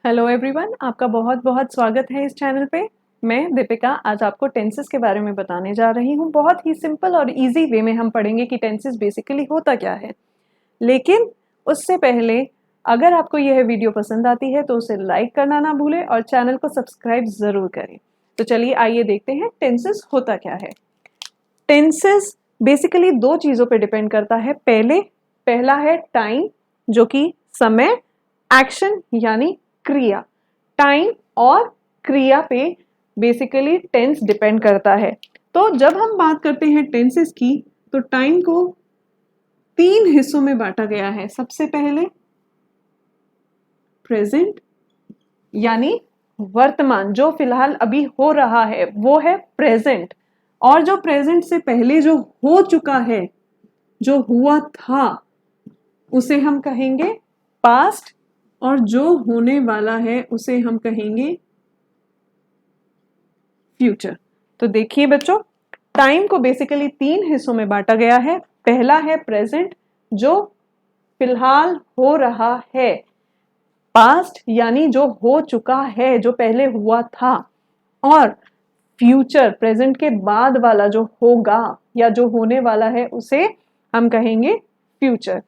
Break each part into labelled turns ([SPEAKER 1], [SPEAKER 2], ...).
[SPEAKER 1] Hello everyone, आपका बहुत बहुत स्वागत है इस चैनल पे। मैं दीपिका आज आपको टेंसेस के बारे में बताने जा रही हूँ। बहुत ही सिंपल और इजी वे में हम पढ़ेंगे कि टेंसेस बेसिकली होता क्या है। लेकिन उससे पहले अगर आपको यह वीडियो पसंद आती है तो उसे लाइक करना ना भूलें और चैनल को सब्सक्राइब ज़रूर करें। तो चलिए आइए देखते हैं टेंसेस होता क्या है। टेंसेस बेसिकली दो चीज़ों पर डिपेंड करता है। पहला है टाइम, जो कि समय, एक्शन यानी क्रिया। टाइम और क्रिया पे बेसिकली टेंस डिपेंड करता है। तो जब हम बात करते हैं टेंसेस की तो टाइम को 3 हिस्सों में बांटा गया है। सबसे पहले प्रेजेंट यानी वर्तमान, जो फिलहाल अभी हो रहा है वो है प्रेजेंट। और जो प्रेजेंट से पहले जो हो चुका है, जो हुआ था, उसे हम कहेंगे पास्ट। और जो होने वाला है उसे हम कहेंगे फ्यूचर। तो देखिए बच्चों, टाइम को बेसिकली 3 हिस्सों में बांटा गया है। पहला है प्रेजेंट, जो फिलहाल हो रहा है, पास्ट यानी जो हो चुका है, जो पहले हुआ था। और फ्यूचर, प्रेजेंट के बाद वाला जो होगा या जो होने वाला है उसे हम कहेंगे फ्यूचर।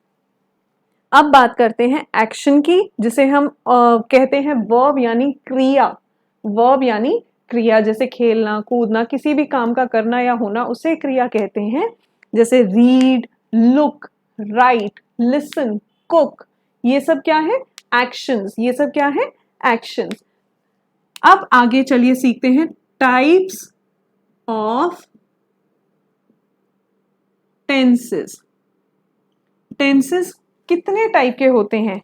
[SPEAKER 1] अब बात करते हैं एक्शन की, जिसे हम कहते हैं वर्ब यानी क्रिया। वर्ब यानी क्रिया, जैसे खेलना, कूदना, किसी भी काम का करना या होना, उसे क्रिया कहते हैं। जैसे read, look, right, listen, cook, ये सब क्या है? एक्शंस। ये सब क्या है? एक्शंस। अब आगे चलिए सीखते हैं टाइप्स ऑफ टेंसेस। टेंसेस कितने टाइप के होते हैं?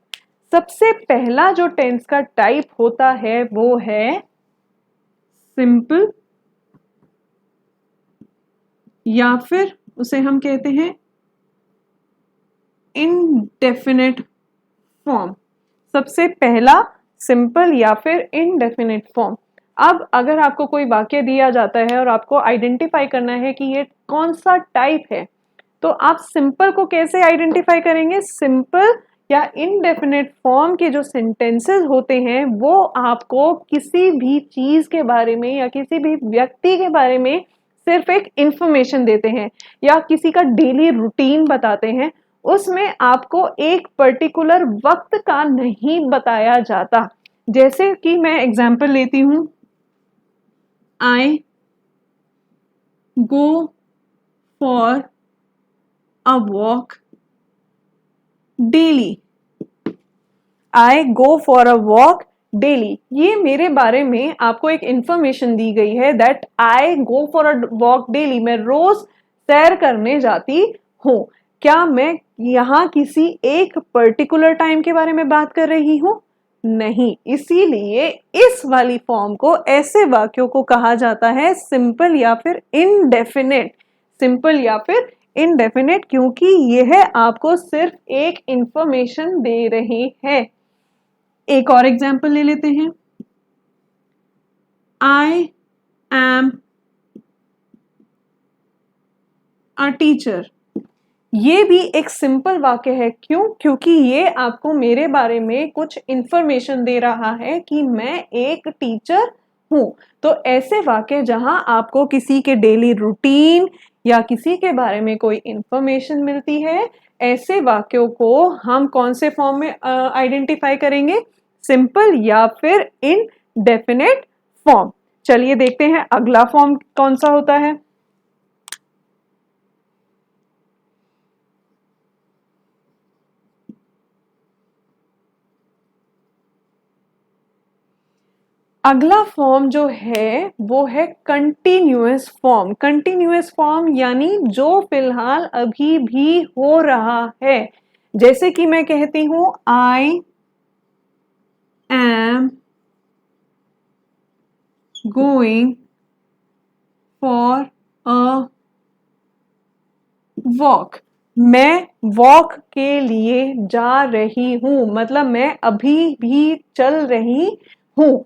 [SPEAKER 1] सबसे पहला जो टेंस का टाइप होता है वो है सिंपल, या फिर उसे हम कहते हैं इनडेफिनेट फॉर्म। सबसे पहला सिंपल या फिर इनडेफिनेट फॉर्म। अब अगर आपको कोई वाक्य दिया जाता है और आपको आइडेंटिफाई करना है कि ये कौन सा टाइप है, तो आप सिंपल को कैसे आइडेंटिफाई करेंगे? सिंपल या इनडेफिनेट फॉर्म के जो सेंटेंसेस होते हैं वो आपको किसी भी चीज के बारे में या किसी भी व्यक्ति के बारे में सिर्फ एक इंफॉर्मेशन देते हैं या किसी का डेली रूटीन बताते हैं। उसमें आपको एक पर्टिकुलर वक्त का नहीं बताया जाता। जैसे कि मैं एग्जांपल लेती हूं, I go for a walk daily। I go for a walk daily। ये मेरे बारे में आपको एक इंफॉर्मेशन दी गई है that I go for a walk daily। मैं रोज सैर करने जाती हूँ। क्या मैं यहाँ किसी एक पर्टिकुलर टाइम के बारे में बात कर रही हूँ? नहीं। इसीलिए इस वाली फॉर्म को, ऐसे वाक्यों को कहा जाता है सिंपल या फिर इनडेफिनेट। सिंपल या फिर इनडेफिनेट, क्योंकि यह आपको सिर्फ एक इंफॉर्मेशन दे रहे हैं। एक और एग्जांपल ले लेते हैं, आई एम अ टीचर। ये भी एक सिंपल वाक्य है। क्यों? क्योंकि ये आपको मेरे बारे में कुछ इंफॉर्मेशन दे रहा है कि मैं एक टीचर हूं। तो ऐसे वाक्य जहां आपको किसी के डेली रूटीन या किसी के बारे में कोई इंफॉर्मेशन मिलती है, ऐसे वाक्यों को हम कौन से फॉर्म में आइडेंटिफाई करेंगे? सिंपल या फिर इनडेफिनेट फॉर्म। चलिए देखते हैं अगला फॉर्म कौन सा होता है। अगला फॉर्म जो है वो है कंटिन्यूअस फॉर्म। कंटिन्यूअस फॉर्म यानी जो फिलहाल अभी भी हो रहा है। जैसे कि मैं कहती हूं, I am going for a walk. मैं वॉक के लिए जा रही हूं, मतलब मैं अभी भी चल रही हूं।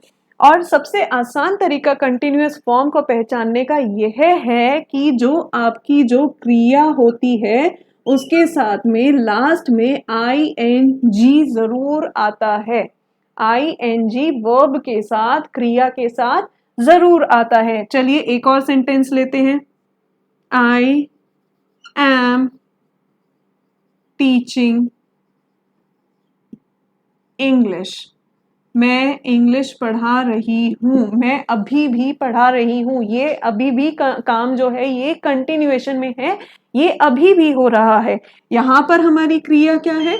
[SPEAKER 1] और सबसे आसान तरीका कंटिन्यूअस फॉर्म को पहचानने का यह है कि जो आपकी जो क्रिया होती है उसके साथ में लास्ट में आई एन जी जरूर आता है। आईएनजी वर्ब के साथ, क्रिया के साथ जरूर आता है। चलिए एक और सेंटेंस लेते हैं। I am teaching English. मैं इंग्लिश पढ़ा रही हूँ, मैं अभी भी पढ़ा रही हूँ। ये अभी भी काम जो है ये कंटिन्यूएशन में है, ये अभी भी हो रहा है। यहाँ पर हमारी क्रिया क्या है?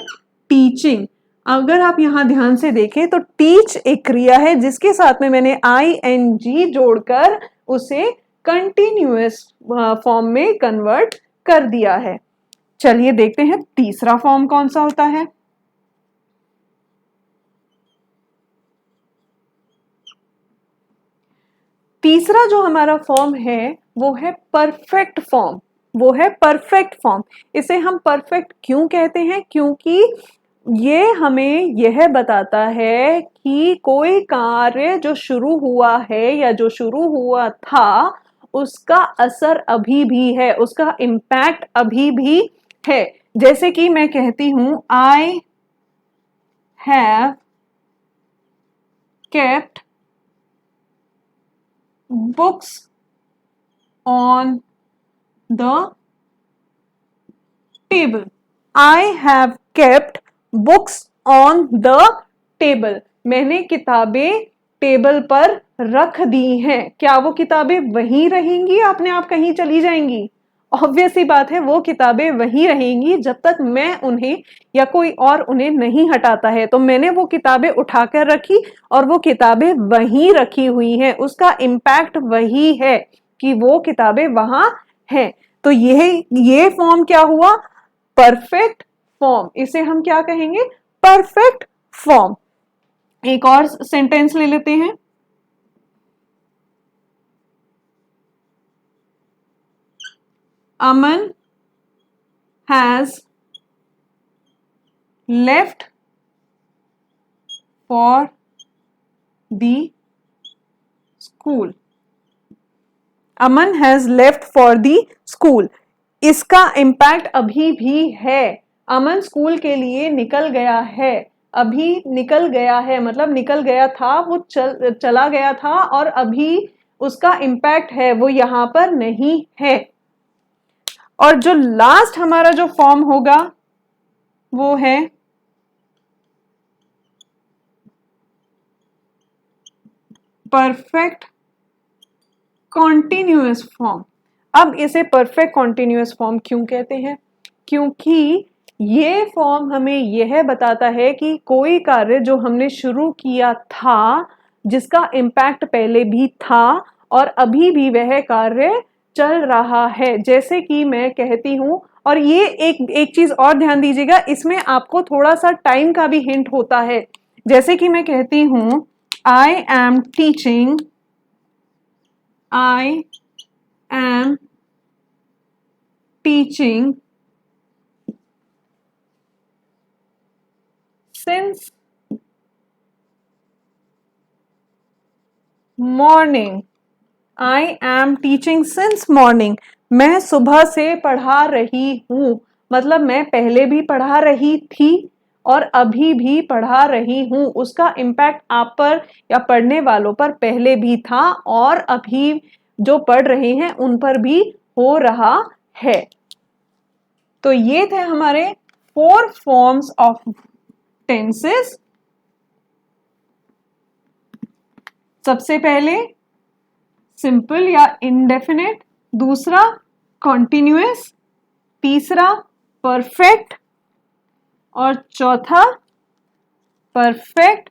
[SPEAKER 1] टीचिंग। अगर आप यहाँ ध्यान से देखें तो टीच एक क्रिया है जिसके साथ में मैंने आईएनजी जोड़कर उसे कंटिन्यूअस फॉर्म में कन्वर्ट कर दिया है। चलिए देखते हैं तीसरा फॉर्म कौन सा होता है। तीसरा जो हमारा फॉर्म है वो है परफेक्ट फॉर्म। वो है परफेक्ट फॉर्म। इसे हम परफेक्ट क्यों कहते हैं? क्योंकि ये हमें यह बताता है कि कोई कार्य जो शुरू हुआ है या जो शुरू हुआ था उसका असर अभी भी है, उसका इम्पैक्ट अभी भी है। जैसे कि मैं कहती हूं I have kept books on the table. I have kept books on the table. मैंने किताबें टेबल पर रख दी हैं। क्या वो किताबें वहीं रहेंगी, अपने आप कहीं चली जाएंगी? ऑब्वियस सी बात है, वो किताबें वहीं रहेंगी जब तक मैं उन्हें या कोई और उन्हें नहीं हटाता है। तो मैंने वो किताबें उठाकर रखी और वो किताबें वहीं रखी हुई हैं। उसका इम्पैक्ट वही है कि वो किताबें वहां हैं। तो ये फॉर्म क्या हुआ? Perfect form. इसे हम क्या कहेंगे? Perfect form. एक और सेंटेंस ले लेते हैं। Aman has left for the school. Aman has left for the school. इसका इम्पैक्ट अभी भी है। अमन स्कूल के लिए निकल गया है। अभी निकल गया है मतलब निकल गया था, वो चला गया था और अभी उसका इम्पैक्ट है, वो यहां पर नहीं है। और जो लास्ट हमारा जो फॉर्म होगा वो है परफेक्ट कॉन्टिन्यूअस फॉर्म। अब इसे परफेक्ट कॉन्टिन्यूअस फॉर्म क्यों कहते हैं? क्योंकि ये फॉर्म हमें यह बताता है कि कोई कार्य जो हमने शुरू किया था, जिसका इम्पैक्ट पहले भी था और अभी भी वह कार्य चल रहा है। जैसे कि मैं कहती हूं, और ये एक चीज और ध्यान दीजिएगा, इसमें आपको थोड़ा सा टाइम का भी हिंट होता है। जैसे कि मैं कहती हूं I am teaching, I am teaching since morning. I am teaching since morning. मैं सुबह से पढ़ा रही हूँ, मतलब मैं पहले भी पढ़ा रही थी और अभी भी पढ़ा रही हूँ। उसका इम्पैक्ट आप पर या पढ़ने वालों पर पहले भी था और अभी जो पढ़ रहे हैं उन पर भी हो रहा है। तो ये थे हमारे 4 फॉर्म्स ऑफ टेंसेस। सबसे पहले सिंपल या इंडेफिनिट, दूसरा कॉन्टिन्यूअस, तीसरा परफेक्ट और चौथा परफेक्ट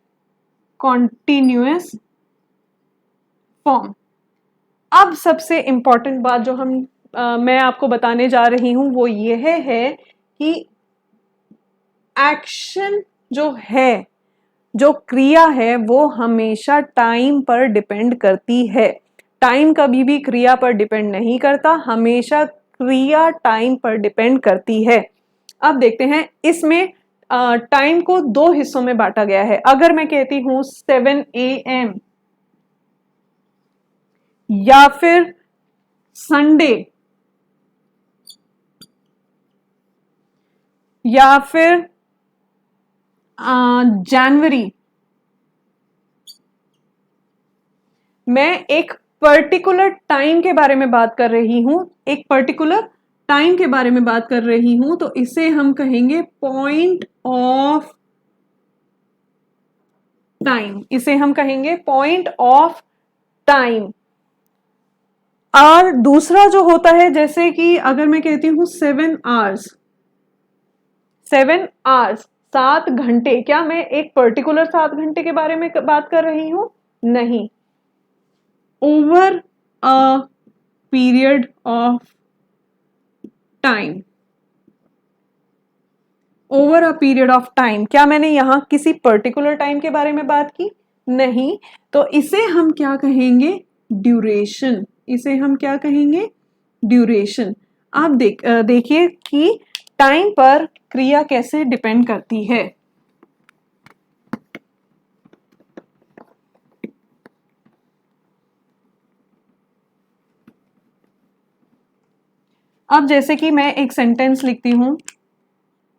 [SPEAKER 1] कॉन्टिन्यूअस फॉर्म। अब सबसे इंपॉर्टेंट बात जो मैं आपको बताने जा रही हूं वो यह है कि एक्शन जो है, जो क्रिया है, वो हमेशा टाइम पर डिपेंड करती है। टाइम कभी भी क्रिया पर डिपेंड नहीं करता, हमेशा क्रिया टाइम पर डिपेंड करती है। अब देखते हैं, इसमें टाइम को 2 हिस्सों में बांटा गया है। अगर मैं कहती हूं 7 AM या फिर संडे या फिर जनवरी मैं एक पर्टिकुलर टाइम के बारे में बात कर रही हूं, एक पर्टिकुलर टाइम के बारे में बात कर रही हूं, तो इसे हम कहेंगे पॉइंट ऑफ टाइम, इसे हम कहेंगे पॉइंट ऑफ टाइम। और दूसरा जो होता है, जैसे कि अगर मैं कहती हूं 7 आवर्स, 7 आवर्स, 7 घंटे, क्या मैं एक पर्टिकुलर 7 घंटे के बारे में बात कर रही हूं? नहीं, over a period of time, over a period of time. क्या मैंने यहां किसी पर्टिकुलर टाइम के बारे में बात की? नहीं। तो इसे हम क्या कहेंगे? ड्यूरेशन। इसे हम क्या कहेंगे? ड्यूरेशन। आप देखिए कि टाइम पर क्रिया कैसे डिपेंड करती है। अब जैसे कि मैं एक सेंटेंस लिखती हूं,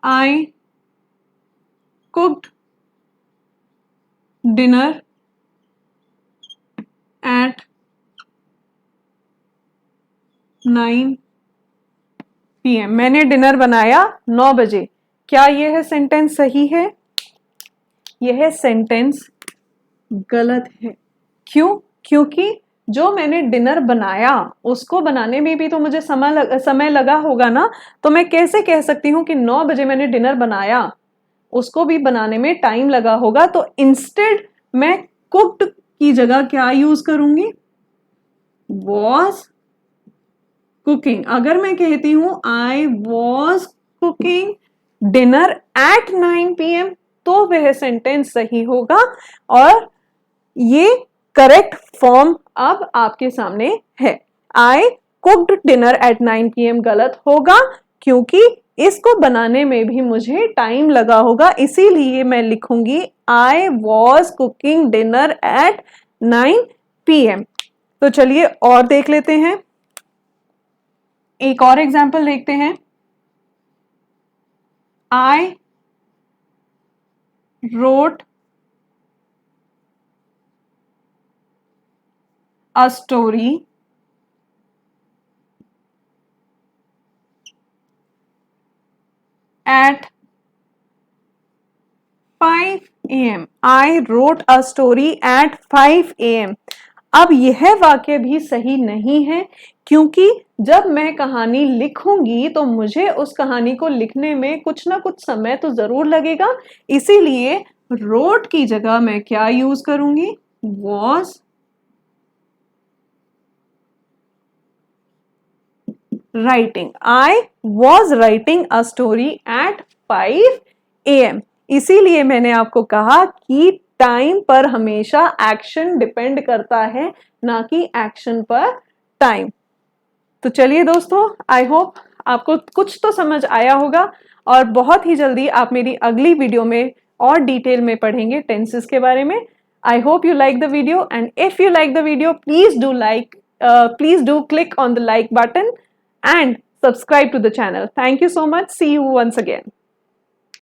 [SPEAKER 1] आई कुक्ड डिनर एट 9 PM। मैंने डिनर बनाया 9 बजे। क्या यह सेंटेंस सही है? यह सेंटेंस गलत है। क्यों? क्योंकि जो मैंने डिनर बनाया उसको बनाने में भी तो मुझे समय लगा होगा ना। तो मैं कैसे कह सकती हूं कि 9 बजे मैंने डिनर बनाया, उसको भी बनाने में टाइम लगा होगा। तो इंस्टेड मैं कुक्ड की जगह क्या यूज करूंगी? Was cooking. अगर मैं कहती हूं I was cooking dinner eight 9 PM, तो वह सेंटेंस सही होगा। और ये करेक्ट फॉर्म अब आपके सामने है। आई कुक्ड डिनर एट 9 PM गलत होगा, क्योंकि इसको बनाने में भी मुझे टाइम लगा होगा। इसीलिए मैं लिखूंगी I was cooking dinner eight 9 PM। तो चलिए और देख लेते हैं, एक और एग्जाम्पल देखते हैं। I wrote a story at 5 AM। I wrote a story at 5 AM। अब यह वाक्य भी सही नहीं है, क्योंकि जब मैं कहानी लिखूंगी तो मुझे उस कहानी को लिखने में कुछ ना कुछ समय तो जरूर लगेगा। इसीलिए wrote की जगह मैं क्या यूज करूंगी? was writing। I was writing a story at 5 AM। इसीलिए मैंने आपको कहा कि टाइम पर हमेशा एक्शन डिपेंड करता है, ना कि एक्शन पर टाइम। तो चलिए दोस्तों, आई होप आपको कुछ तो समझ आया होगा, और बहुत ही जल्दी आप मेरी अगली वीडियो में और डिटेल में पढ़ेंगे टेंसेस के बारे में। I hope you like the video, and if you like the video, please do click on the like button and subscribe to the channel. Thank you so much. See you once again.